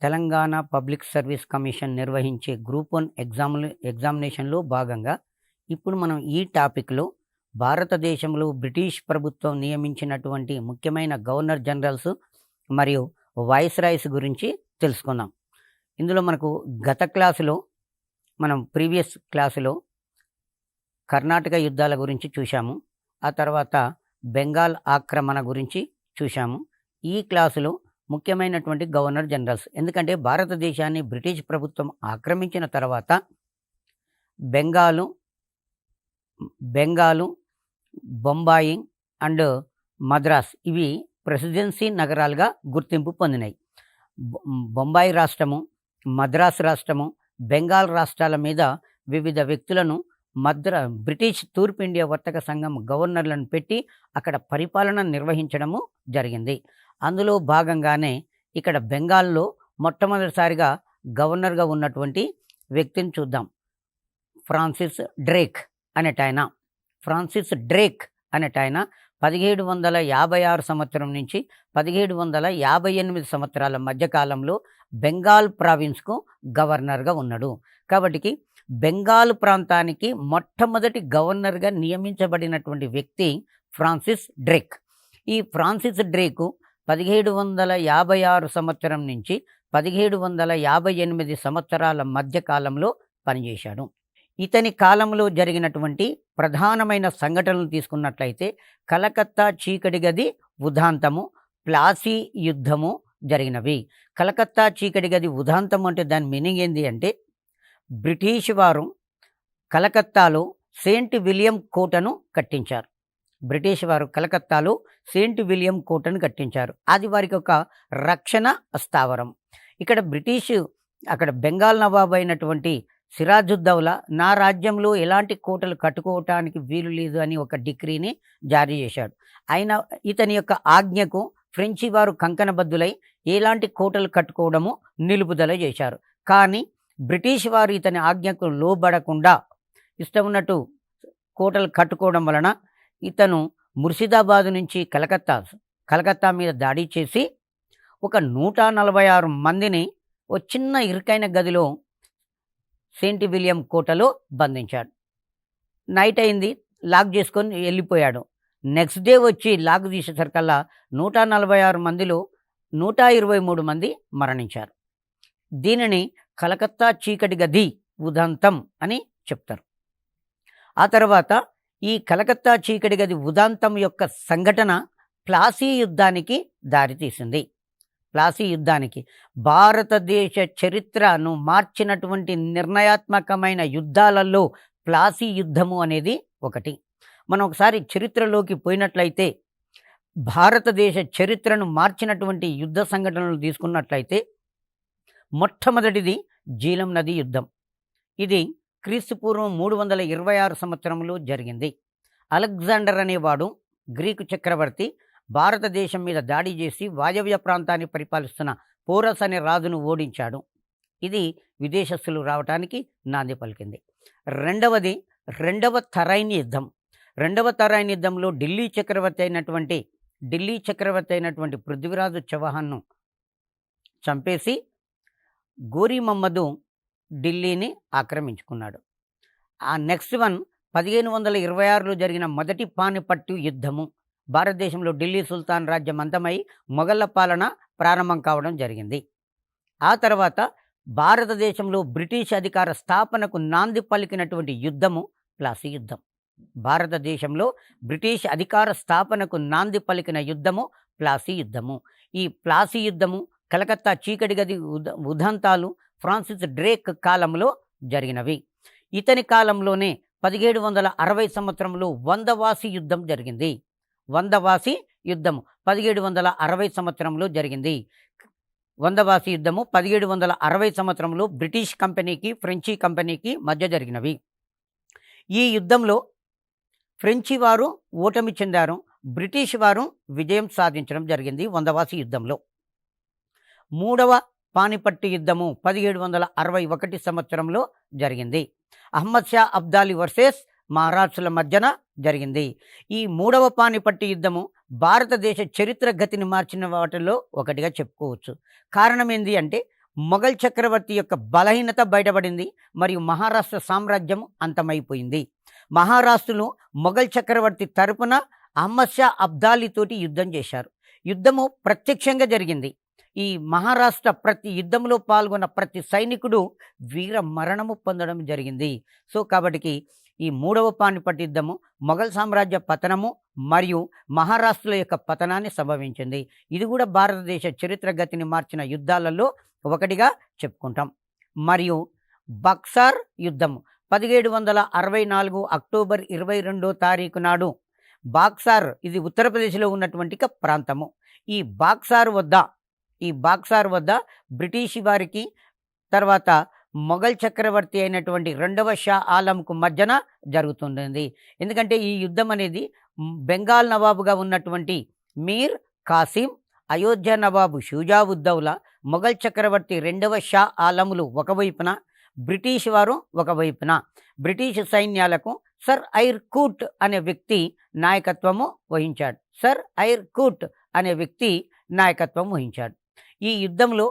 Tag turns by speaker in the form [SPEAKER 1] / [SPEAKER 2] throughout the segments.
[SPEAKER 1] Telangana public service commission నిర్వహించే group 1 ఎగ్జామినేషన్లో భాగంగా ఇప్పుడు మనం ఈ టాపిక్లో భారతదేశంలో బ్రిటిష్ ప్రభుత్వం నియమించినటువంటి ముఖ్యమైన గవర్నర్ జనరల్స్ మరియు వైస్రాయ్స్ గురించి తెలుసుకుందాం. ఇందులో మనకు గత క్లాసులో ప్రీవియస్ క్లాసులో కర్ణాటక యుద్ధాల గురించి చూశాము. ఆ తర్వాత బెంగాల్ ఆక్రమణ గురించి చూశాము. ఈ క్లాసులో ముఖ్యమైనటువంటి గవర్నర్ జనరల్స్, ఎందుకంటే భారతదేశాన్ని బ్రిటిష్ ప్రభుత్వం ఆక్రమించిన తర్వాత బెంగాలు, బొంబాయి అండ్ మద్రాస్ ఇవి ప్రెసిడెన్సీ నగరాలుగా గుర్తింపు పొందినాయి. బొంబాయి రాష్ట్రము, మద్రాస్ రాష్ట్రము, బెంగాల్ రాష్ట్రాల మీద వివిధ వ్యక్తులను బ్రిటిష్ తూర్పు ఇండియా వర్తక సంఘం గవర్నర్లను పెట్టి అక్కడ పరిపాలన నిర్వహించడము జరిగింది. అందులో భాగంగానే ఇక్కడ బెంగాల్లో మొట్టమొదటిసారిగా గవర్నర్గా ఉన్నటువంటి వ్యక్తిని చూద్దాం. ఫ్రాన్సిస్ డ్రేక్ అనేటాయన 1756 సంవత్సరం నుంచి 1758 సంవత్సరాల మధ్యకాలంలో బెంగాల్ ప్రావిన్స్కు గవర్నర్గా ఉన్నాడు. కాబట్టి బెంగాల్ ప్రాంతానికి మొట్టమొదటి గవర్నర్గా నియమించబడినటువంటి వ్యక్తి ఫ్రాన్సిస్ డ్రేక్. ఈ ఫ్రాన్సిస్ డ్రేకు 1756 సంవత్సరం నుంచి 1758 సంవత్సరాల మధ్యకాలంలో పనిచేశాడు. ఇతని కాలంలో జరిగినటువంటి ప్రధానమైన సంఘటనలు తీసుకున్నట్లయితే కలకత్తా చీకటి గది ఉదాంతము, ప్లాసీ యుద్ధము జరిగినవి. కలకత్తా చీకటి గది ఉదాంతం అంటే దాని మీనింగ్ ఏంటి అంటే, బ్రిటిష్ వారు కలకత్తాలో సెయింట్ విలియం కోటను కట్టించారు. అది వారికి ఒక రక్షణ స్థావరం. అక్కడ బెంగాల్ నవాబు అయినటువంటి సిరాజుద్దౌలా నా రాజ్యంలో ఎలాంటి కోటలు కట్టుకోవటానికి వీలు లేదు అని ఒక డిక్రీని జారీ చేశాడు. అయినా ఇతని యొక్క ఆజ్ఞకు ఫ్రెంచి వారు కంకణబద్దులై ఎలాంటి కోటలు కట్టుకోవడము నిలుపుదల చేశారు. కానీ బ్రిటిష్ వారు ఇతని ఆజ్ఞకు లోబడకుండా ఇష్టం ఉన్నట్టు కోటలు కట్టుకోవడం వలన ఇతను ముర్షిదాబాద్ నుంచి కలకత్తా మీద దాడి చేసి ఒక 146 మందిని ఒక చిన్న ఇరుకైన గదిలో సెయింట్ విలియం కోటలో బంధించాడు. నైట్ అయింది, లాక్ చేసుకొని వెళ్ళిపోయాడు. నెక్స్ట్ డే వచ్చి లాక్ తీసేసరికల్లా 146 మందిలో 123 మంది మరణించారు. దీనిని కలకత్తా చీకటి గది ఉదంతం అని చెప్తారు. ఆ తర్వాత ఈ కలకత్తా చీకటి గది ఉదాంతం యొక్క సంఘటన ప్లాసీ యుద్ధానికి దారితీసింది. భారతదేశ చరిత్రను మార్చినటువంటి నిర్ణయాత్మకమైన యుద్ధాలలో ప్లాసీ యుద్ధము అనేది ఒకటి. మనం ఒకసారి చరిత్రలోకి పోయినట్లయితే భారతదేశ చరిత్రను మార్చినటువంటి యుద్ధ సంఘటనలు తీసుకున్నట్లయితే మొట్టమొదటిది జీలం నది యుద్ధం. ఇది క్రీస్తుపూర్వం 326 సంవత్సరంలో జరిగింది. అలెగ్జాండర్ అనేవాడు గ్రీకు చక్రవర్తి భారతదేశం మీద దాడి చేసి వాయవ్య ప్రాంతాన్ని పరిపాలిస్తున్న పోరస్ అనే రాజును ఓడించాడు. ఇది విదేశస్తులు రావటానికి నాంది పలికింది. రెండవ తరైన్ యుద్ధంలో ఢిల్లీ చక్రవర్తి అయినటువంటి పృథ్వీరాజు చౌహాన్ను చంపేసి గోరీ మహమ్మదు ఢిల్లీని ఆక్రమించుకున్నాడు. ఆ నెక్స్ట్ 1526లో జరిగిన మొదటి పానిపట్టు యుద్ధము. భారతదేశంలో ఢిల్లీ సుల్తాన్ రాజ్యం అంతమై మొఘళ్ల పాలన ప్రారంభం కావడం జరిగింది. ఆ తర్వాత భారతదేశంలో బ్రిటిష్ అధికార స్థాపనకు నాంది పలికినటువంటి యుద్ధము ప్లాసీ యుద్ధం. భారతదేశంలో బ్రిటిష్ అధికార స్థాపనకు నాంది పలికిన యుద్ధము ప్లాసీ యుద్ధము. ఈ ప్లాసీ యుద్ధము, కలకత్తా చీకటి గది ఉదంతాలు ఫ్రాన్సిస్ డ్రేక్ కాలంలో జరిగినవి. ఇతని కాలంలోనే 1760 సంవత్సరంలో వందవాసి యుద్ధం జరిగింది. 1760 సంవత్సరంలో జరిగింది. 1760 సంవత్సరంలో బ్రిటిష్ కంపెనీకి ఫ్రెంచి కంపెనీకి మధ్య జరిగినవి. ఈ యుద్ధంలో ఫ్రెంచి వారు ఓటమి చెందారు, బ్రిటిష్ వారు విజయం సాధించడం జరిగింది. వందవాసి యుద్ధంలో మూడవ పానిపట్టు యుద్ధము 1761 సంవత్సరంలో జరిగింది. అహ్మద్ షా అబ్దాలి వర్సెస్ మహారాష్ట్రల మధ్యన జరిగింది. ఈ మూడవ పానిపట్టు యుద్ధము భారతదేశ చరిత్ర గతిని మార్చిన వాటిలో ఒకటిగా చెప్పుకోవచ్చు. కారణం ఏంది అంటే మొఘల్ చక్రవర్తి యొక్క బలహీనత బయటపడింది మరియు మహారాష్ట్ర సామ్రాజ్యం అంతమైపోయింది. మహారాష్ట్రలో మొఘల్ చక్రవర్తి తరపున అహ్మద్ షా అబ్దాలీతోటి యుద్ధం చేశారు. యుద్ధము ప్రత్యక్షంగా జరిగింది. ఈ మహారాష్ట్ర ప్రతి యుద్ధంలో పాల్గొన్న ప్రతి సైనికుడు వీర మరణము పొందడం జరిగింది. సో కాబట్టి ఈ మూడవ పానిపట్ యుద్ధము మొఘల్ సామ్రాజ్య పతనము మరియు మహారాష్ట్రల యొక్క పతనాన్ని సంభవించింది. ఇది కూడా భారతదేశ చరిత్ర గతిని మార్చిన యుద్ధాలలో ఒకటిగా చెప్పుకుంటాం. మరియు బక్సార్ యుద్ధము 1764 అక్టోబర్ 22వ తారీఖు నాడు బాక్సార్, ఇది ఉత్తరప్రదేశ్లో ఉన్నటువంటి ప్రాంతము. ఈ బాక్సార్ వద్ద బ్రిటిష్ వారికి తర్వాత మొఘల్ చక్రవర్తి అయినటువంటి రెండవ షా ఆలంకు మధ్యన జరుగుతుంటుంది. ఎందుకంటే ఈ యుద్ధం అనేది బెంగాల్ నవాబుగా ఉన్నటువంటి మీర్ కాసిం, అయోధ్య నవాబు షుజావుద్దౌలా, మొఘల్ చక్రవర్తి రెండవ షా ఆలములు ఒకవైపున, బ్రిటిష్ వారు ఒకవైపున. బ్రిటిష్ సైన్యాలకు సర్ ఐర్ కూట్ అనే వ్యక్తి నాయకత్వము వహించాడు. ఈ యుద్ధంలో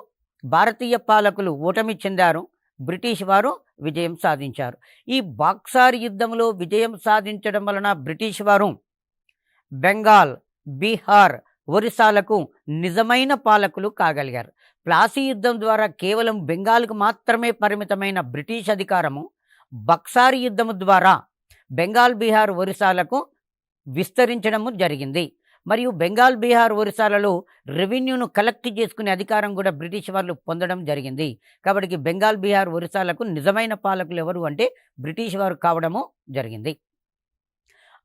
[SPEAKER 1] భారతీయ పాలకులు ఓటమి చెందారు, బ్రిటిష్ వారు విజయం సాధించారు. ఈ బాక్సార్ యుద్ధంలో విజయం సాధించడం వలన బ్రిటిష్ వారు బెంగాల్, బీహార్, ఒరిస్సాలకు నిజమైన పాలకులు కాగలిగారు. ప్లాసీ యుద్ధం ద్వారా కేవలం బెంగాల్కు మాత్రమే పరిమితమైన బ్రిటిష్ అధికారము బక్సార్ యుద్ధము ద్వారా బెంగాల్, బీహార్, ఒరిస్సాలకు విస్తరించడము జరిగింది. మరియు బెంగాల్, బీహార్, ఒరిస్సాలలో రెవెన్యూను కలెక్ట్ చేసుకునే అధికారం కూడా బ్రిటిష్ వాళ్ళు పొందడం జరిగింది. కాబట్టి బెంగాల్, బీహార్, ఒరిస్సాలకు నిజమైన పాలకులు ఎవరు అంటే బ్రిటిష్ వారు కావడము జరిగింది.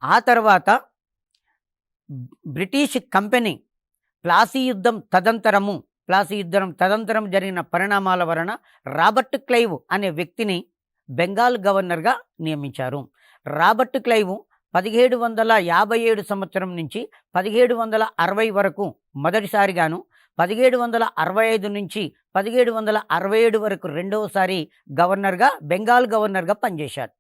[SPEAKER 1] ఆ తర్వాత బ్రిటిష్ కంపెనీ ప్లాసీ యుద్ధం తదంతరం జరిగిన పరిణామాల వలన రాబర్ట్ క్లైవ్ అనే వ్యక్తిని బెంగాల్ గవర్నర్గా నియమించారు. రాబర్ట్ క్లైవ్ 1757 సంవత్సరం నుంచి 1760 వరకు మొదటిసారిగాను, 1765 నుంచి 1767 వరకు రెండవసారి బెంగాల్ గవర్నర్గా పనిచేశాడు.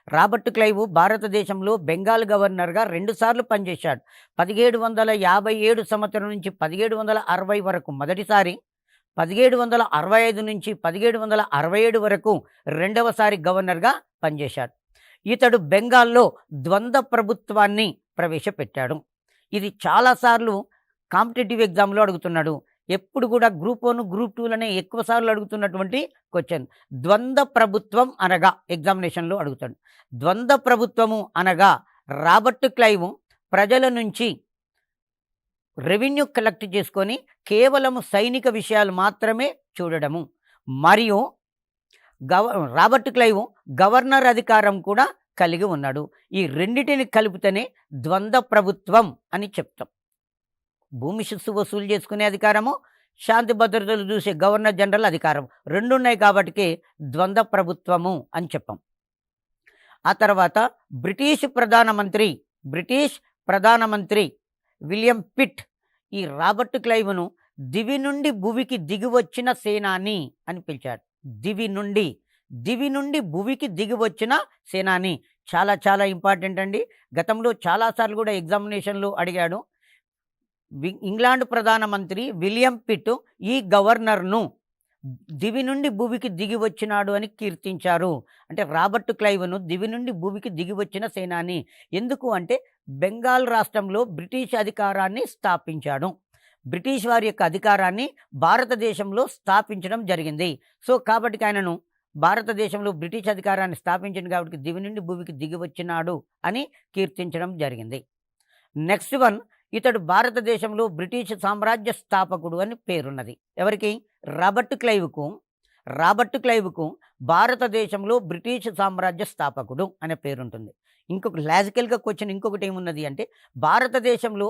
[SPEAKER 1] రాబర్ట్ క్లైవ్ భారతదేశంలో బెంగాల్ గవర్నర్గా 2 సార్లు పనిచేశాడు. 1757 సంవత్సరం నుంచి 1760 వరకు మొదటిసారి, 1765 నుంచి 1767 వరకు రెండవసారి గవర్నర్గా పనిచేశాడు. ఇతడు బెంగాల్లో ద్వంద్వ ప్రభుత్వాన్ని ప్రవేశపెట్టాడు. ఇది చాలాసార్లు కాంపిటేటివ్ ఎగ్జామ్లో అడుగుతున్నాడు. ఎప్పుడు కూడా గ్రూప్ 1, గ్రూప్ 2లనే ఎక్కువ సార్లు అడుగుతున్నటువంటి క్వశ్చన్. ద్వంద్వ ప్రభుత్వం అనగా ఎగ్జామినేషన్లో అడుగుతాడు. ద్వంద్వ ప్రభుత్వము అనగా రాబర్ట్ క్లైవ్ ప్రజల నుంచి రెవెన్యూ కలెక్ట్ చేసుకొని కేవలం సైనిక విషయాలు మాత్రమే చూడడము, మరియు రాబర్ట్ క్లైవ్ గవర్నర్ అధికారం కూడా కలిగి ఉన్నాడు. ఈ రెండిటిని కలిపితేనే ద్వంద్వ ప్రభుత్వం అని చెప్తాం. భూమి శిస్తు వసూలు చేసుకునే అధికారము, శాంతి భద్రతలు చూసే గవర్నర్ జనరల్ అధికారం 2 ఉన్నాయి కాబట్టి ద్వంద్వ ప్రభుత్వము అని చెప్పాం. ఆ తర్వాత బ్రిటిష్ ప్రధానమంత్రి విలియం పిట్ ఈ రాబర్ట్ క్లైవ్ను దివి నుండి భువికి దిగివచ్చిన సేనాని అని పిలిచాడు. దివి నుండి భువికి దిగి వచ్చిన సేనాని చాలా చాలా ఇంపార్టెంట్ అండి. గతంలో చాలాసార్లు కూడా ఎగ్జామినేషన్లో అడిగాడు. ఇంగ్లాండ్ ప్రధానమంత్రి విలియం పిట్ ఈ గవర్నర్ను దివి నుండి భూమికి దిగి వచ్చినాడు అని కీర్తించారు. అంటే రాబర్ట్ క్లైవ్ను దివి నుండి భూమికి దిగి వచ్చిన సేనాని. ఎందుకు అంటే బెంగాల్ రాష్ట్రంలో బ్రిటిష్ అధికారాన్ని స్థాపించాడు. బ్రిటిష్ వారి యొక్క అధికారాన్ని భారతదేశంలో స్థాపించడం జరిగింది. సో కాబట్టి ఆయనను భారతదేశంలో బ్రిటిష్ అధికారాన్ని స్థాపించింది కాబట్టి దివి నుండి భూమికి దిగి వచ్చినాడు అని కీర్తించడం జరిగింది. నెక్స్ట్ వన్, ఇతడు భారతదేశంలో బ్రిటిష్ సామ్రాజ్య స్థాపకుడు అని పేరున్నది. ఎవరికి? రాబర్ట్ క్లైవ్కు భారతదేశంలో బ్రిటిష్ సామ్రాజ్య స్థాపకుడు అనే పేరుంటుంది. ఇంకొక లాజికల్గా క్వశ్చన్ ఇంకొకటి ఏమున్నది అంటే భారతదేశంలో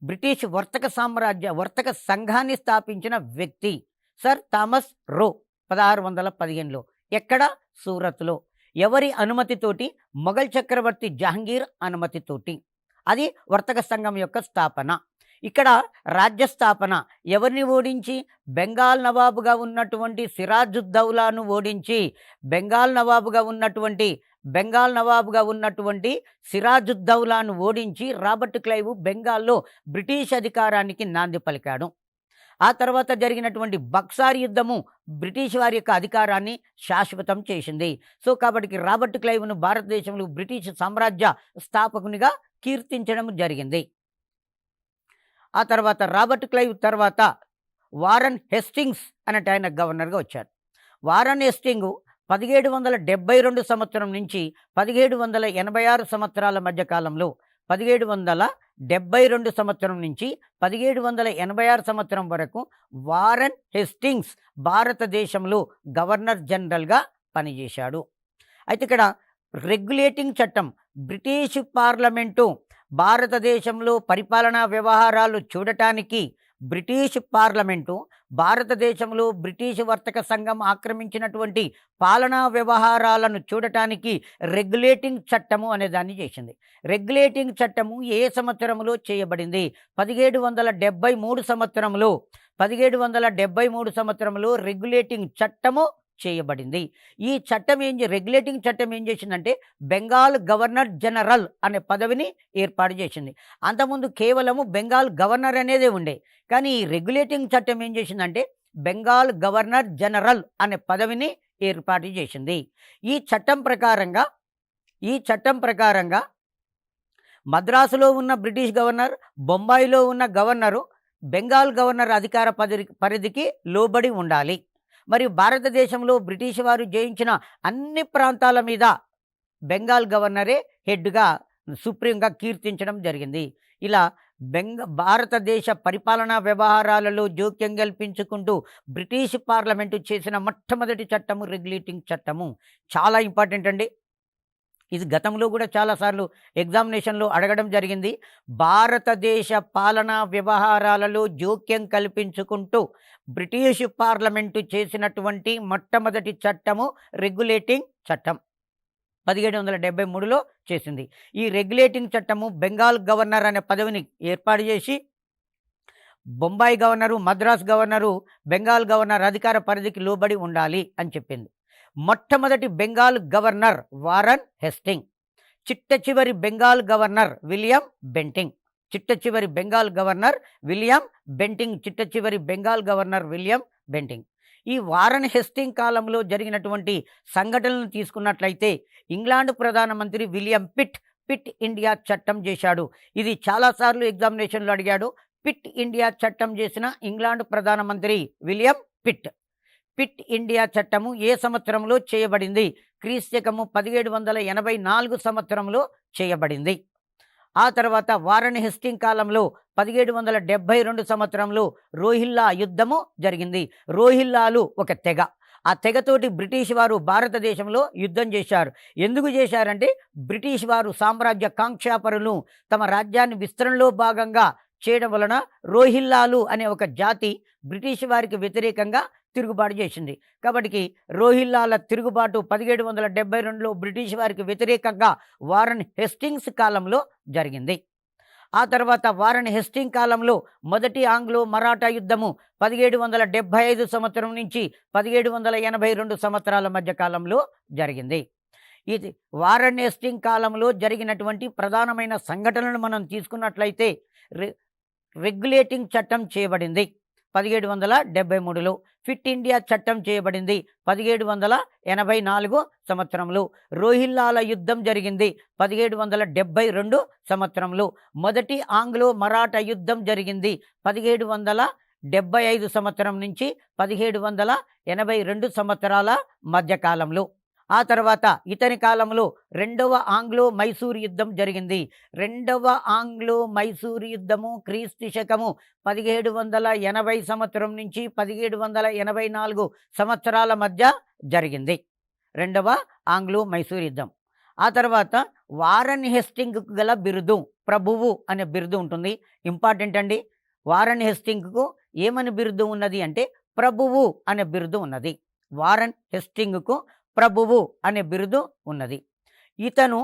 [SPEAKER 1] బ్రిటిష్ వర్తక సంఘాన్ని స్థాపించిన వ్యక్తి సర్ థామస్ రో 1615లో. ఎక్కడ? సూరత్లో. ఎవరి అనుమతితోటి? మొఘల్ చక్రవర్తి జహంగీర్ అనుమతితోటి. అది వర్తక సంఘం యొక్క స్థాపన. ఇక్కడ రాజ్య స్థాపన ఎవరిని ఓడించి? బెంగాల్ నవాబుగా ఉన్నటువంటి సిరాజుద్దౌలాను ఓడించి, బెంగాల్ నవాబుగా ఉన్నటువంటి సిరాజుద్దౌలాను ఓడించి రాబర్ట్ క్లైవ్ బెంగాల్లో బ్రిటిష్ అధికారానికి నాంది పలికాడు. ఆ తర్వాత జరిగినటువంటి బక్సార్ యుద్ధము బ్రిటిష్ వారి యొక్క అధికారాన్ని శాశ్వతం చేసింది. సో కాబట్టి రాబర్ట్ క్లైవ్ను భారతదేశంలో బ్రిటిష్ సామ్రాజ్య స్థాపకునిగా కీర్తించడం జరిగింది. ఆ తర్వాత రాబర్ట్ క్లైవ్ తర్వాత వారన్ హెస్టింగ్స్ అనేట ఆయన గవర్నర్గా వచ్చాడు. వారన్ హెస్టింగ్ 1772 సంవత్సరం నుంచి 1786 సంవత్సరాల మధ్య కాలంలో 1772 సంవత్సరం నుంచి 1786 సంవత్సరం వరకు వారన్ హెస్టింగ్స్ భారతదేశంలో గవర్నర్ జనరల్గా పనిచేశాడు. అయితే ఇక్కడ రెగ్యులేటింగ్ చట్టం బ్రిటిష్ పార్లమెంటు భారతదేశంలో పరిపాలనా వ్యవహారాలు చూడటానికి బ్రిటిష్ పార్లమెంటు భారతదేశంలో బ్రిటిష్ వర్తక సంఘం ఆక్రమించినటువంటి పాలనా వ్యవహారాలను చూడటానికి రెగ్యులేటింగ్ చట్టము అనే దాన్ని చేసింది. రెగ్యులేటింగ్ చట్టము ఏ సంవత్సరంలో చేయబడింది? 1773 సంవత్సరంలో 1773 సంవత్సరంలో రెగ్యులేటింగ్ చట్టము చేయబడింది. ఈ చట్టం రెగ్యులేటింగ్ చట్టం ఏం చేసిందంటే బెంగాల్ గవర్నర్ జనరల్ అనే పదవిని ఏర్పాటు చేసింది. అంతకుముందు కేవలము బెంగాల్ గవర్నర్ అనేదే ఉండే. కానీ ఈ రెగ్యులేటింగ్ చట్టం ఏం చేసిందంటే బెంగాల్ గవర్నర్ జనరల్ అనే పదవిని ఏర్పాటు చేసింది. ఈ చట్టం ప్రకారంగా మద్రాసులో ఉన్న బ్రిటిష్ గవర్నర్, బొంబాయిలో ఉన్న గవర్నరు బెంగాల్ గవర్నర్ అధికార పరిధికి లోబడి ఉండాలి. మరియు భారతదేశంలో బ్రిటిష్ వారు జయించిన అన్ని ప్రాంతాల మీద బెంగాల్ గవర్నరే హెడ్గా సుప్రీంగా కీర్తించడం జరిగింది. ఇలా భారతదేశ పరిపాలనా వ్యవహారాలలో జోక్యం కల్పించుకుంటూ బ్రిటిష్ పార్లమెంటు చేసిన మొట్టమొదటి చట్టము రెగ్యులేటింగ్ చట్టము. చాలా ఇంపార్టెంట్ అండి. ఇది గతంలో కూడా చాలాసార్లు ఎగ్జామినేషన్లో అడగడం జరిగింది. భారతదేశ పాలనా వ్యవహారాలలో జోక్యం కల్పించుకుంటూ బ్రిటిష్ పార్లమెంటు చేసినటువంటి మొట్టమొదటి చట్టము రెగ్యులేటింగ్ చట్టం 1773లో చేసింది. ఈ రెగ్యులేటింగ్ చట్టము బెంగాల్ గవర్నర్ అనే పదవిని ఏర్పాటు చేసి Bombay governor, Madras governor Bengal governor అధికార పరిధికి లోబడి ఉండాలి అని చెప్పింది. మొట్టమొదటి బెంగాల్ గవర్నర్ వారన్ హెస్టింగ్, చిట్ట చివరి బెంగాల్ గవర్నర్ విలియం బెంటింగ్. ఈ వారన్ హెస్టింగ్ కాలంలో జరిగినటువంటి సంఘటనలను తీసుకున్నట్లయితే ఇంగ్లాండ్ ప్రధానమంత్రి విలియం పిట్ ఇండియా చట్టం చేశాడు. ఇది చాలాసార్లు ఎగ్జామినేషన్లో అడిగాడు. పిట్ ఇండియా చట్టం చేసిన ఇంగ్లాండ్ ప్రధానమంత్రి విలియం పిట్ ఇండియా చట్టము ఏ సంవత్సరంలో చేయబడింది? క్రీస్తకము 1784 సంవత్సరంలో చేయబడింది. ఆ తర్వాత వారన్ హెస్టింగ్ కాలంలో 1772 సంవత్సరంలో రోహిల్లా యుద్ధము జరిగింది. రోహిల్లాలు ఒక తెగ. ఆ తెగతోటి బ్రిటిష్ వారు భారతదేశంలో యుద్ధం చేశారు. ఎందుకు చేశారంటే బ్రిటిష్ వారు సామ్రాజ్య కాంక్షాపరులు తమ రాజ్యాన్ని విస్తరణలో భాగంగా చేయడం వలన రోహిల్లాలు అనే ఒక జాతి బ్రిటిష్ వారికి వ్యతిరేకంగా తిరుగుబాటు చేసింది. కాబట్టి రోహిల్లాల తిరుగుబాటు 1772లో బ్రిటిష్ వారికి వ్యతిరేకంగా వారన్ హెస్టింగ్స్ కాలంలో జరిగింది. ఆ తర్వాత వారన్ హెస్టింగ్ కాలంలో మొదటి ఆంగ్లో మరాఠా యుద్ధము 1775 సంవత్సరం నుంచి 1782 సంవత్సరాల మధ్య కాలంలో జరిగింది. ఇది వారన్ హెస్టింగ్ కాలంలో జరిగినటువంటి ప్రధానమైన సంఘటనలను మనం తీసుకున్నట్లయితే రెగ్యులేటింగ్ చట్టం చేయబడింది 1773లో. ఫిట్ ఇండియా చట్టం చేయబడింది 1784 సంవత్సరంలో. రోహిల్లాల యుద్ధం జరిగింది 1772 సంవత్సరంలో. మొదటి ఆంగ్లో మరాఠా యుద్ధం జరిగింది 1775 సంవత్సరం నుంచి 1782 సంవత్సరాల మధ్యకాలంలో. ఆ తర్వాత ఇతని కాలంలో రెండవ ఆంగ్లో మైసూర్ యుద్ధం జరిగింది. రెండవ ఆంగ్లో మైసూర్ యుద్ధము క్రీస్తు శకము 1780 సంవత్సరం నుంచి 1784 సంవత్సరాల మధ్య జరిగింది రెండవ ఆంగ్లో మైసూర్ యుద్ధం. ఆ తర్వాత వారన్ హెస్టింగ్కు గల బిరుదు ప్రభువు అనే బిరుదు ఉంటుంది. ఇంపార్టెంట్ అండి. వారన్ హెస్టింగ్కు ఏమని బిరుదు ఉన్నది అంటే ప్రభువు అనే బిరుదు ఉన్నది. వారన్ హెస్టింగ్కు ప్రభువు అనే బిరుదు ఉన్నది. ఇతను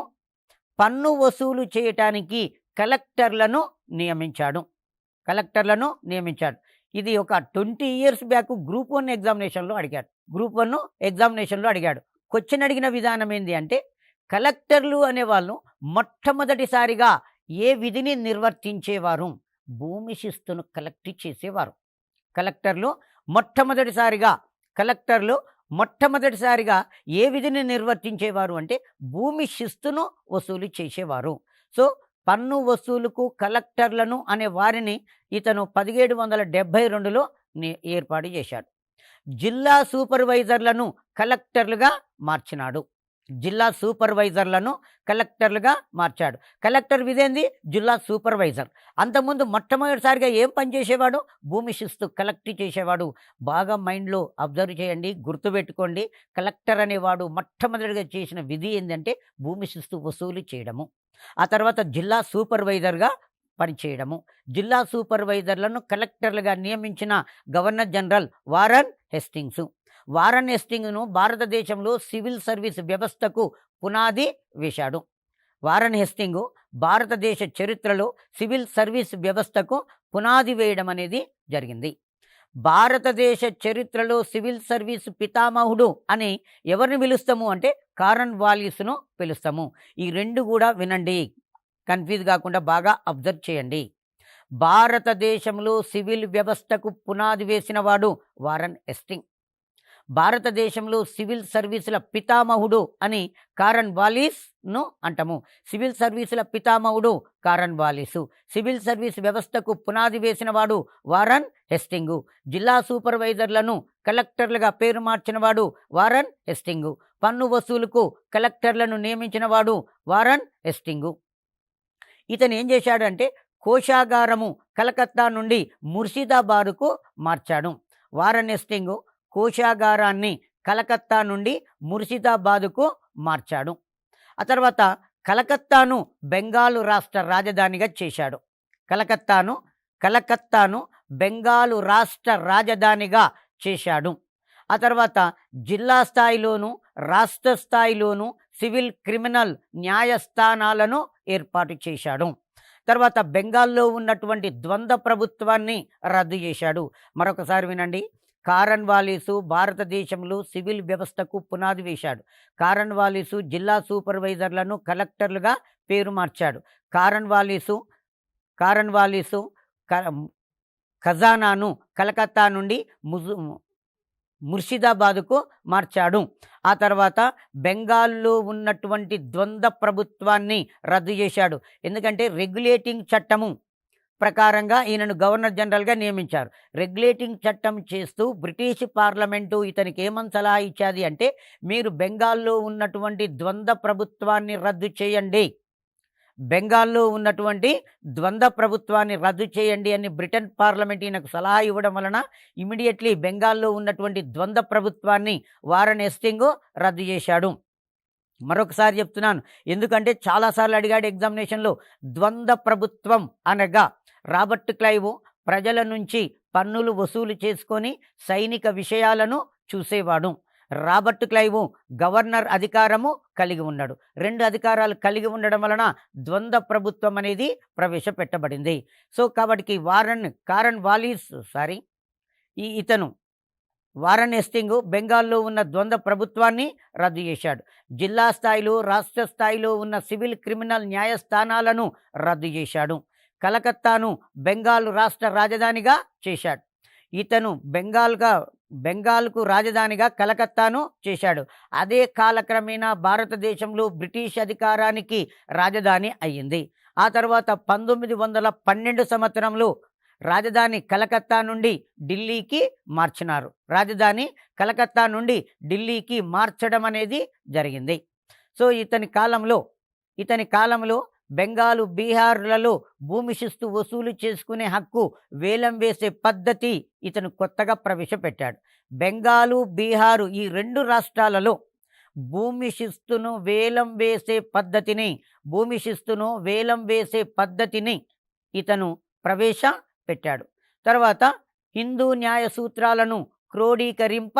[SPEAKER 1] పన్ను వసూలు చేయటానికి కలెక్టర్లను నియమించాడు. ఇది ఒక 20 ఇయర్స్ బ్యాక్ గ్రూప్ 1 ఎగ్జామినేషన్లో అడిగాడు. క్వశ్చన్ అడిగిన విధానం ఏంటి అంటే కలెక్టర్లు అనేవాళ్ళు మొట్టమొదటిసారిగా ఏ విధిని నిర్వర్తించేవారు? భూమి శిస్తును కలెక్ట్ చేసేవారు. కలెక్టర్లు మొట్టమొదటిసారిగా ఏ విధిని నిర్వర్తించేవారు అంటే భూమి శిస్తును వసూలు చేసేవారు. సో పన్ను వసూలుకు కలెక్టర్లను అనే వారిని ఇతను 1772లో ఏర్పాటు చేశాడు. జిల్లా సూపర్వైజర్లను కలెక్టర్లుగా మార్చినాడు. కలెక్టర్ విధేంది జిల్లా సూపర్వైజర్. అంతకుముందు మొట్టమొదటిసారిగా ఏం పనిచేసేవాడు? భూమి శిస్తు కలెక్ట్ చేసేవాడు. బాగా మైండ్లో అబ్జర్వ్ చేయండి, గుర్తుపెట్టుకోండి. కలెక్టర్ అనేవాడు మొట్టమొదటిగా చేసిన విధి ఏంటంటే భూమి శిస్తు వసూలు చేయడము. ఆ తర్వాత జిల్లా సూపర్వైజర్గా పనిచేయడము. జిల్లా సూపర్వైజర్లను కలెక్టర్లుగా నియమించిన గవర్నర్ జనరల్ వారన్ హెస్టింగ్స్ను భారతదేశంలో సివిల్ సర్వీస్ వ్యవస్థకు పునాది వేశాడు. వారన్ హెస్టింగ్ భారతదేశ చరిత్రలో సివిల్ సర్వీస్ వ్యవస్థకు పునాది వేయడం అనేది జరిగింది. భారతదేశ చరిత్రలో సివిల్ సర్వీస్ పితామహుడు అని ఎవరిని పిలుస్తాము అంటే కారన్ వాలిస్ను పిలుస్తాము. ఈ రెండు కూడా వినండి, కన్ఫ్యూజ్ కాకుండా బాగా అబ్జర్వ్ చేయండి. భారతదేశంలో సివిల్ వ్యవస్థకు పునాది వేసిన వాడు వారన్ హెస్టింగ్. భారతదేశంలో సివిల్ సర్వీసుల పితామహుడు అని కారన్ వాలిస్ను అంటాము. సివిల్ సర్వీసుల పితామహుడు కారన్ వాలిసు. సివిల్ సర్వీస్ వ్యవస్థకు పునాది వేసిన వాడు వారన్ హెస్టింగు. జిల్లా సూపర్వైజర్లను కలెక్టర్లుగా పేరు మార్చిన వాడు వారన్ హెస్టింగు. పన్ను వసూలుకు కలెక్టర్లను నియమించిన వాడు వారన్ హెస్టింగు. ఇతను ఏం చేశాడంటే కోశాగారము కలకత్తా నుండి ముర్షిదాబాదుకు మార్చాడు. వారన్ హెస్టింగు కోశాగారాన్ని కలకత్తా నుండి ముర్షిదాబాదుకు మార్చాడు. ఆ తర్వాత కలకత్తాను బెంగాలు రాష్ట్ర రాజధానిగా చేశాడు. కలకత్తాను బెంగాలు రాష్ట్ర రాజధానిగా చేశాడు. ఆ తర్వాత జిల్లా స్థాయిలోను రాష్ట్ర స్థాయిలోను సివిల్ క్రిమినల్ న్యాయస్థానాలను ఏర్పాటు చేశాడు. తర్వాత బెంగాల్లో ఉన్నటువంటి ద్వంద్వ ప్రభుత్వాన్ని రద్దు చేశాడు. మరొకసారి వినండి. కారన్ వాలిసు భారతదేశంలో సివిల్ వ్యవస్థకు పునాది వేశాడు. కారన్ వాలిసు జిల్లా సూపర్వైజర్లను కలెక్టర్లుగా పేరు మార్చాడు. కారన్ వాలిసు ఖజానాను కలకత్తా నుండి ముర్షిదాబాదుకు మార్చాడు. ఆ తర్వాత బెంగాల్లో ఉన్నటువంటి ద్వంద్వ ప్రభుత్వాన్ని రద్దు చేశాడు. ఎందుకంటే రెగ్యులేటింగ్ చట్టము ప్రకారంగా ఈయనను గవర్నర్ జనరల్గా నియమించారు. రెగ్యులేటింగ్ చట్టం చేస్తూ బ్రిటిష్ పార్లమెంటు ఇతనికి ఏమని సలహా ఇచ్చేది అంటే మీరు బెంగాల్లో ఉన్నటువంటి ద్వంద్వ ప్రభుత్వాన్ని రద్దు చేయండి, అని బ్రిటన్ పార్లమెంట్ ఈయనకు సలహా ఇవ్వడం వలన ఇమీడియట్లీ బెంగాల్లో ఉన్నటువంటి ద్వంద్వ ప్రభుత్వాన్ని వారన్ హెస్టింగ్ రద్దు చేశాడు. మరొకసారి చెప్తున్నాను, ఎందుకంటే చాలాసార్లు అడిగాడు ఎగ్జామినేషన్లో. ద్వంద్వ ప్రభుత్వం అనగా రాబర్ట్ క్లైవ్ ప్రజల నుంచి పన్నులు వసూలు చేసుకొని సైనిక విషయాలను చూసేవాడు. రాబర్ట్ క్లైవ్ గవర్నర్ అధికారము కలిగి ఉన్నాడు. రెండు అధికారాలు కలిగి ఉండడం వలన ద్వంద్వ ప్రభుత్వం అనేది ప్రవేశపెట్టబడింది. సో కాబట్టి వారన్ హెస్టింగ్ బెంగాల్లో ఉన్న ద్వంద్వ ప్రభుత్వాన్ని రద్దు చేశాడు. జిల్లా స్థాయిలో రాష్ట్ర స్థాయిలో ఉన్న సివిల్ క్రిమినల్ న్యాయస్థానాలను రద్దు చేశాడు. కలకత్తాను బెంగాల్ రాష్ట్ర రాజధానిగా చేశాడు. ఇతను బెంగాల్కు రాజధానిగా కలకత్తాను చేశాడు. అదే కాలక్రమేణా భారతదేశంలో బ్రిటిష్ అధికారానికి రాజధాని అయ్యింది. ఆ తర్వాత 1912 సంవత్సరంలో రాజధాని కలకత్తా నుండి ఢిల్లీకి మార్చినారు. కలకత్తా నుండి ఢిల్లీకి మార్చడం అనేది జరిగింది. సో ఇతని కాలంలో బెంగాలు బీహార్లలో భూమి శిస్తు వసూలు చేసుకునే హక్కు వేలం వేసే పద్ధతి ఇతను కొత్తగా ప్రవేశపెట్టాడు. బెంగాలు బీహారు ఈ రెండు రాష్ట్రాలలో భూమి శిస్తును వేలం వేసే పద్ధతిని ఇతను ప్రవేశపెట్టాడు. తర్వాత హిందూ న్యాయ సూత్రాలను క్రోడీకరింప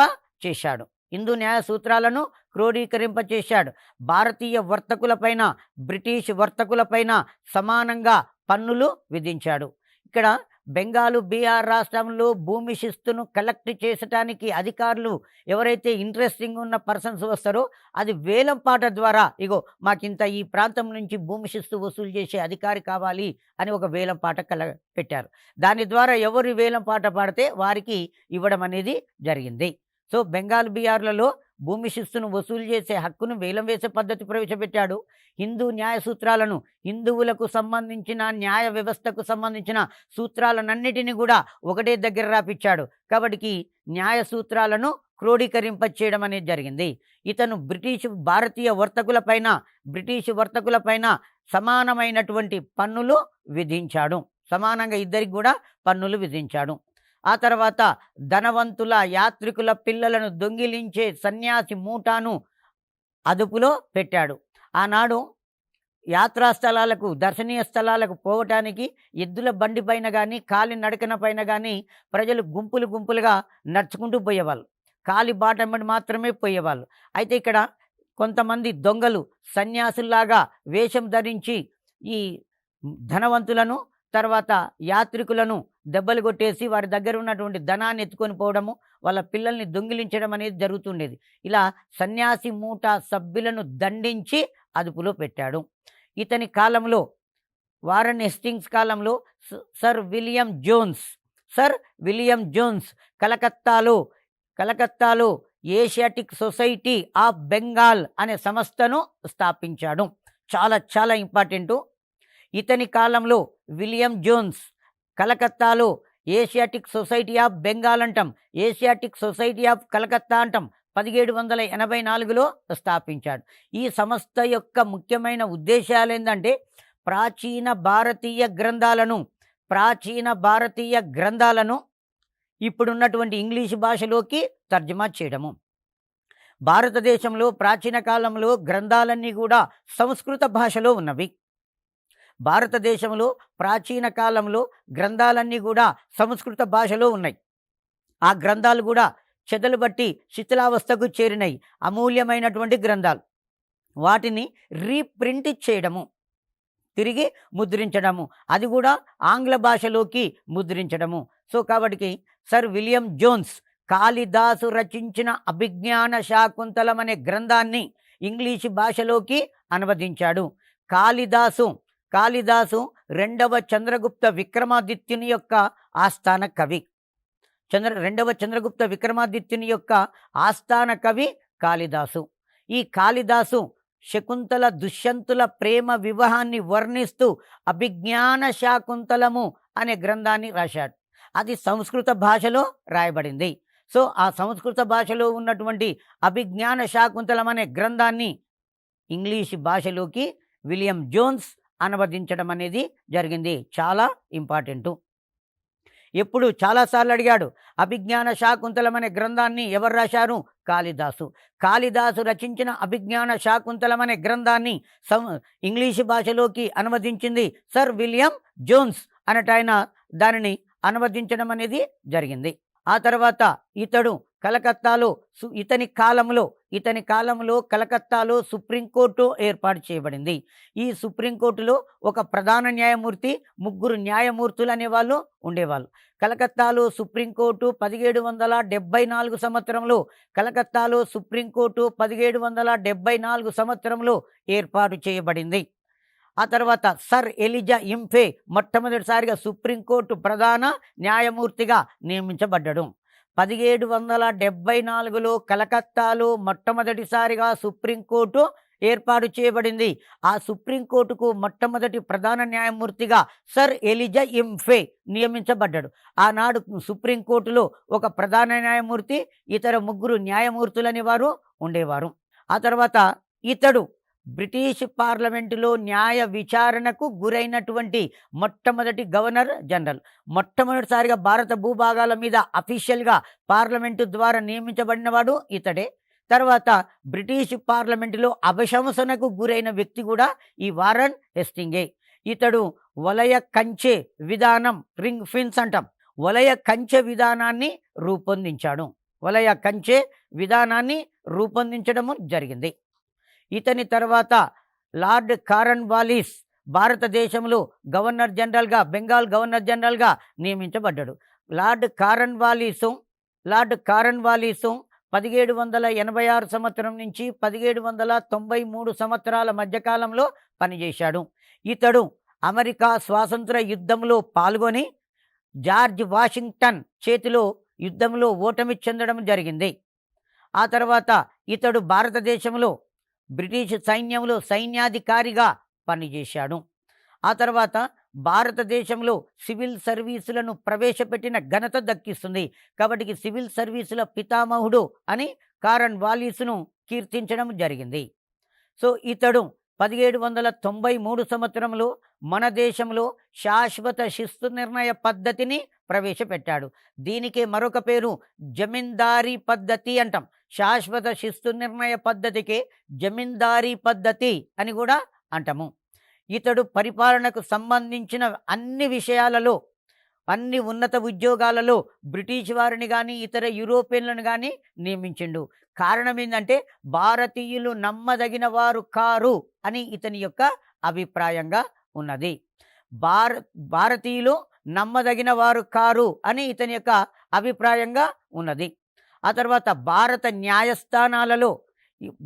[SPEAKER 1] చేశాడు. భారతీయ వర్తకులపైన బ్రిటిష్ వర్తకులపైన సమానంగా పన్నులు విధించాడు. ఇక్కడ బెంగాలు బీహార్ రాష్ట్రంలో భూమి శిస్తును కలెక్ట్ చేసటానికి అధికారులు ఎవరైతే ఇంట్రెస్టింగ్ ఉన్న పర్సన్స్ వస్తారో అది వేలం పాట ద్వారా ఇగో మాకింత ఈ ప్రాంతం నుంచి భూమి శిస్తు వసూలు చేసే అధికారి కావాలి అని ఒక వేలం పాట పెట్టారు. దాని ద్వారా ఎవరు వేలం పాట పాడితే వారికి ఇవ్వడం అనేది జరిగింది. సో బెంగాల్ బీహార్లలో భూమి శిస్తును వసూలు చేసే హక్కును వేలం వేసే పద్ధతి ప్రవేశపెట్టాడు. హిందూ న్యాయ సూత్రాలను, హిందువులకు సంబంధించిన న్యాయ వ్యవస్థకు సంబంధించిన సూత్రాలన్నిటిని కూడా ఒకటే దగ్గర రాపిచ్చాడు. కాబట్టి న్యాయ సూత్రాలను క్రోడీకరింపచేయడం అనేది జరిగింది. ఇతను భారతీయ వర్తకులపైన సమానమైనటువంటి పన్నులు విధించాడు. సమానంగా ఇద్దరికి కూడా పన్నులు విధించాడు. ఆ తర్వాత ధనవంతుల యాత్రికుల పిల్లలను దొంగిలించే సన్యాసి మూటాను అదుపులో పెట్టాడు. ఆనాడు యాత్రా స్థలాలకు, దర్శనీయ స్థలాలకు పోవటానికి ఎద్దుల బండి పైన కానీ కాలి నడకన పైన కానీ ప్రజలు గుంపులుగా నడుచుకుంటూ పోయేవాళ్ళు. కాలి బాట వెంబడి మాత్రమే పోయేవాళ్ళు. అయితే ఇక్కడ కొంతమంది దొంగలు సన్యాసుల్లాగా వేషం ధరించి ఈ ధనవంతులను, తర్వాత యాత్రికులను దెబ్బలు కొట్టేసి వారి దగ్గర ఉన్నటువంటి ధనాన్ని ఎత్తుకొని పోవడము, వాళ్ళ పిల్లల్ని దొంగిలించడం అనేది జరుగుతుండేది. ఇలా సన్యాసి మూట సభ్యులను దండించి అదుపులో పెట్టాడు. ఇతని కాలంలో, వారన్ హేస్టింగ్స్ కాలంలో సర్ విలియం జోన్స్ కలకత్తాలో ఏషియాటిక్ సొసైటీ ఆఫ్ బెంగాల్ అనే సంస్థను స్థాపించాడు. చాలా చాలా ఇంపార్టెంటు. ఇతని కాలంలో విలియం జోన్స్ కలకత్తాలో ఏషియాటిక్ సొసైటీ ఆఫ్ బెంగాల్ అంటాం, ఏషియాటిక్ సొసైటీ ఆఫ్ కలకత్తా అంటాం, 1784లో స్థాపించాడు. ఈ సంస్థ యొక్క ముఖ్యమైన ఉద్దేశాలు ఏంటంటే ప్రాచీన భారతీయ గ్రంథాలను ఇప్పుడున్నటువంటి ఇంగ్లీష్ భాషలోకి తర్జుమా చేయడము. భారతదేశంలో ప్రాచీన కాలంలో గ్రంథాలన్నీ కూడా సంస్కృత భాషలో ఉన్నవి. భారతదేశంలో ప్రాచీన కాలంలో గ్రంథాలన్నీ కూడా సంస్కృత భాషలో ఉన్నాయి. ఆ గ్రంథాలు కూడా చెదలు బట్టి శిథిలావస్థకు చేరినాయి. అమూల్యమైనటువంటి గ్రంథాలు. వాటిని రీప్రింట్ చేయడము, తిరిగి ముద్రించడము, అది కూడా ఆంగ్ల భాషలోకి ముద్రించడము. సో కాబట్టి సర్ విలియం జోన్స్ కాళిదాసు రచించిన అభిజ్ఞాన శాకుంతలం అనే గ్రంథాన్ని ఇంగ్లీషు భాషలోకి అనువదించాడు. కాళిదాసు రెండవ చంద్రగుప్త విక్రమాదిత్యుని యొక్క ఆస్థాన కవి. రెండవ చంద్రగుప్త విక్రమాదిత్యుని యొక్క ఆస్థాన కవి కాళిదాసు. ఈ కాళిదాసు శకుంతల దుష్యంతుల ప్రేమ వివాహాన్ని వర్ణిస్తూ అభిజ్ఞాన శాకుంతలము అనే గ్రంథాన్ని రాశాడు. అది సంస్కృత భాషలో రాయబడింది. సో ఆ సంస్కృత భాషలో ఉన్నటువంటి అభిజ్ఞాన శాకుంతలం అనే గ్రంథాన్ని ఇంగ్లీష్ భాషలోకి విలియం జోన్స్ అనువదించడం అనేది జరిగింది. చాలా ఇంపార్టెంటు. ఎప్పుడు చాలాసార్లు అడిగాడు, అభిజ్ఞాన శాకుంతలం అనే గ్రంథాన్ని ఎవరు రాశారు? కాళిదాసు రచించిన అభిజ్ఞాన శాకుంతలం అనే గ్రంథాన్ని ఇంగ్లీషు భాషలోకి అనువదించింది సర్ విలియం జోన్స్ అనటాయన దానిని అనువదించడం అనేది జరిగింది. ఆ తర్వాత ఇతని కాలంలో కలకత్తాలో సుప్రీంకోర్టు ఏర్పాటు చేయబడింది. ఈ సుప్రీంకోర్టులో ఒక ప్రధాన న్యాయమూర్తి, 3 న్యాయమూర్తులు అనేవాళ్ళు ఉండేవాళ్ళు. కలకత్తాలో సుప్రీంకోర్టు 1774 సంవత్సరంలో సుప్రీంకోర్టు 1774 సంవత్సరంలో ఏర్పాటు చేయబడింది. ఆ తర్వాత సర్ ఎలిజా ఇంఫే మొట్టమొదటిసారిగా సుప్రీంకోర్టు ప్రధాన న్యాయమూర్తిగా నియమించబడ్డాడు. 1774లో కలకత్తాలో మొట్టమొదటిసారిగా సుప్రీంకోర్టు ఏర్పాటు చేయబడింది. ఆ సుప్రీంకోర్టుకు మొట్టమొదటి ప్రధాన న్యాయమూర్తిగా సర్ ఎలిజా ఇంఫే నియమించబడ్డాడు. ఆనాడు సుప్రీంకోర్టులో ఒక ప్రధాన న్యాయమూర్తి, ఇతర 3 న్యాయమూర్తులని వారు ఉండేవారు. ఆ తర్వాత ఇతడు బ్రిటిష్ పార్లమెంటులో న్యాయ విచారణకు గురైనటువంటి మొట్టమొదటి గవర్నర్ జనరల్. మొట్టమొదటిసారిగా భారత భూభాగాల మీద అఫీషియల్గా పార్లమెంటు ద్వారా నియమించబడినవాడు ఇతడే. తర్వాత బ్రిటిష్ పార్లమెంటులో అభిశంసనకు గురైన వ్యక్తి కూడా ఈ వారన్ హేస్టింగే. ఇతడు వలయ కంచె విధానం, రింగ్ ఫెన్స్ అంటాం, వలయ కంచె విధానాన్ని రూపొందించడము జరిగింది. ఇతని తర్వాత లార్డ్ కార్న్వాలిస్ భారతదేశంలో బెంగాల్ గవర్నర్ జనరల్గా నియమించబడ్డాడు. లార్డ్ కారన్వాలిస్ 1786 సంవత్సరం నుంచి 1793 సంవత్సరాల మధ్యకాలంలో పనిచేశాడు. ఇతడు అమెరికా స్వాతంత్ర యుద్ధంలో పాల్గొని జార్జ్ వాషింగ్టన్ చేతిలో యుద్ధంలో ఓటమి చెందడం జరిగింది. ఆ తర్వాత ఇతడు భారతదేశంలో బ్రిటిష్ సైన్యంలో సైన్యాధికారిగా పనిచేశాడు. ఆ తర్వాత భారతదేశంలో సివిల్ సర్వీసులను ప్రవేశపెట్టిన ఘనత దక్కిస్తుంది. కాబట్టి సివిల్ సర్వీసుల పితామహుడు అని కారన్వాలిస్ను కీర్తించడం జరిగింది. సో ఇతడు 1793 సంవత్సరంలో మన దేశంలో శాశ్వత శిస్తు నిర్ణయ పద్ధతిని ప్రవేశపెట్టాడు. దీనికి మరొక పేరు జమీందారీ పద్ధతి అంటాం. శాశ్వత శిస్తు నిర్ణయ పద్ధతికి జమీందారీ పద్ధతి అని కూడా అంటాము. ఇతడు పరిపాలనకు సంబంధించిన అన్ని విషయాలలో, అన్ని ఉన్నత ఉద్యోగాలలో బ్రిటిష్ వారిని కానీ ఇతర యూరోపియన్లను కానీ నియమించిండు. కారణం ఏంటంటే భారతీయులు నమ్మదగిన వారు కారు అని ఇతని యొక్క అభిప్రాయంగా ఉన్నది. భారతీయులు నమ్మదగిన వారు కారు అని ఇతని యొక్క అభిప్రాయంగా ఉన్నది. ఆ తర్వాత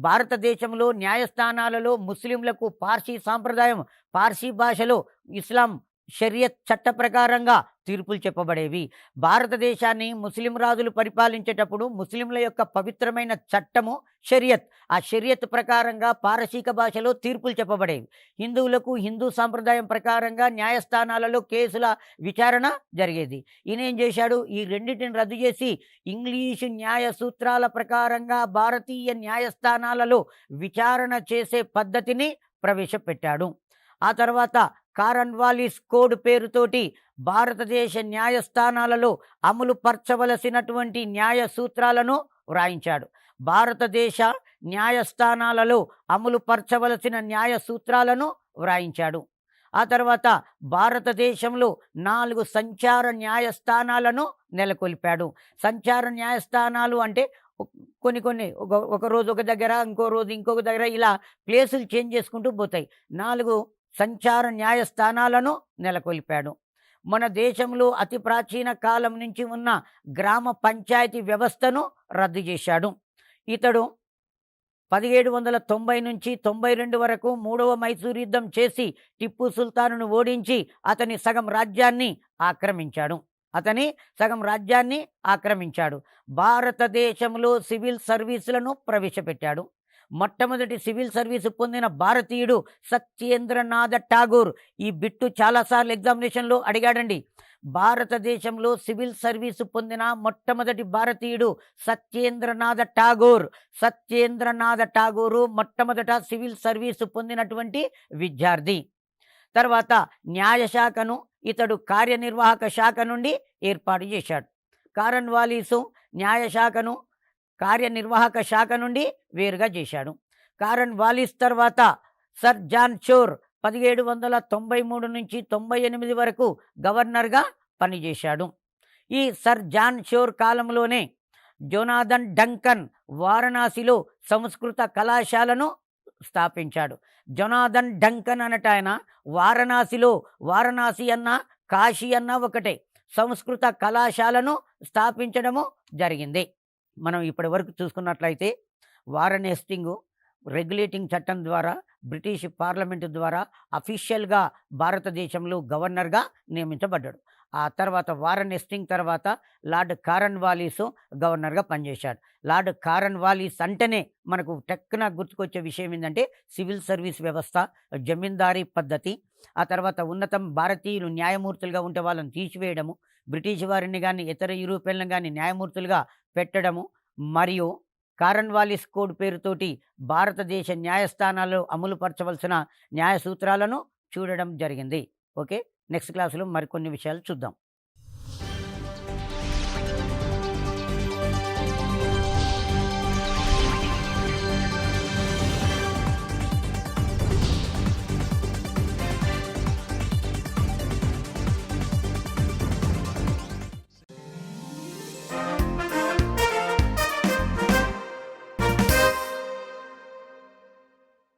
[SPEAKER 1] భారతదేశంలో న్యాయస్థానాలలో ముస్లింలకు పార్సీ సాంప్రదాయం, పార్సీ భాషలో ఇస్లాం షరియత్ చట్ట ప్రకారంగా తీర్పులు చెప్పబడేవి. భారతదేశాన్ని ముస్లిం రాజులు పరిపాలించేటప్పుడు ముస్లింల యొక్క పవిత్రమైన చట్టము షరియత్. ఆ షరియత్ ప్రకారంగా పారసీక భాషలో తీర్పులు చెప్పబడేవి. హిందువులకు హిందూ సాంప్రదాయం ప్రకారంగా న్యాయస్థానాలలో కేసుల విచారణ జరిగేది. ఈయన ఏం చేశాడు? ఈ రెండింటిని రద్దు చేసి ఇంగ్లీషు న్యాయ సూత్రాల ప్రకారంగా భారతీయ న్యాయస్థానాలలో విచారణ చేసే పద్ధతిని ప్రవేశపెట్టాడు. ఆ తర్వాత కారన్వాలిస్ కోడ్ పేరుతోటి భారతదేశ న్యాయస్థానాలలో అమలు పరచవలసినటువంటి న్యాయ సూత్రాలను వ్రాయించాడు. భారతదేశ న్యాయస్థానాలలో అమలు పరచవలసిన న్యాయ సూత్రాలను వ్రాయించాడు. ఆ తర్వాత భారతదేశంలో 4 సంచార న్యాయస్థానాలను నెలకొల్పాడు. సంచార న్యాయస్థానాలు అంటే కొన్ని ఒక రోజు ఒక దగ్గర, ఇంకో రోజు ఇంకొక దగ్గర, ఇలా ప్లేసులు చేంజ్ చేసుకుంటూ పోతాయి. 4 సంచార న్యాయస్థానాలను నెలకొల్పాడు. మన దేశంలో అతి ప్రాచీన కాలం నుంచి ఉన్న గ్రామ పంచాయతీ వ్యవస్థను రద్దు చేశాడు. ఇతడు 1790 నుంచి 92 వరకు 3వ మైసూర్ యుద్ధం చేసి టిప్పు సుల్తానును ఓడించి అతని సగం రాజ్యాన్ని ఆక్రమించాడు. భారతదేశంలో సివిల్ సర్వీసులను ప్రవేశపెట్టాడు. మొట్టమొదటి సివిల్ సర్వీసు పొందిన భారతీయుడు సత్యేంద్రనాథ ఠాగూర్. ఈ బిట్టు చాలాసార్లు ఎగ్జామినేషన్లో అడిగాడండి. భారతదేశంలో సివిల్ సర్వీసు పొందిన మొట్టమొదటి భారతీయుడు సత్యేంద్రనాథ ఠాగూరు మొట్టమొదట సివిల్ సర్వీసు పొందినటువంటి విద్యార్థి. తర్వాత న్యాయశాఖను ఇతడు కార్యనిర్వాహక శాఖ నుండి ఏర్పాటు చేశాడు. కారన్వాలిస్ న్యాయశాఖను కార్యనిర్వాహక శాఖ నుండి వేరుగా చేశాడు. కారన్వాలిస్ తర్వాత సర్ జాన్ షోర్ 1793 నుంచి 98 వరకు గవర్నర్గా పనిచేశాడు. ఈ సర్ జాన్ షోర్ కాలంలోనే జోనాథన్ డంకన్ వారణాసిలో సంస్కృత కళాశాలను స్థాపించాడు. జోనాథన్ డంకన్ అనట ఆయన వారణాసి అన్న కాశీ అన్న ఒకటే, సంస్కృత కళాశాలను స్థాపించడము జరిగింది. మనం ఇప్పటి వరకు చూసుకున్నట్లయితే వారెన్ హేస్టింగ్స్ రెగ్యులేటింగ్ చట్టం ద్వారా బ్రిటిష్ పార్లమెంటు ద్వారా అఫీషియల్గా భారతదేశంలో గవర్నర్గా నియమించబడ్డాడు. ఆ తర్వాత వారెన్ హేస్టింగ్స్ తర్వాత లార్డ్ కారన్వాలిస్ గవర్నర్గా పనిచేశాడు. లార్డ్ కారన్వాలిస్ అంటేనే మనకు టక్కున గుర్తుకొచ్చే విషయం ఏంటంటే సివిల్ సర్వీస్ వ్యవస్థ, జమీందారీ పద్ధతి. ఆ తర్వాత భారతీయులు న్యాయమూర్తులుగా ఉంటే వాళ్ళని తీసివేయడము, బ్రిటిష్ వారిని కానీ ఇతర యూరోపియన్లను కానీ న్యాయమూర్తులుగా పెట్టడము, మరియు కారన్వాలిస్ కోడ్ పేరుతోటి భారతదేశ న్యాయస్థానాల్లో అమలు పరచవలసిన న్యాయ సూత్రాలను చూడడం జరిగింది. ఓకే, నెక్స్ట్ క్లాసులో మరికొన్ని విషయాలు చూద్దాం.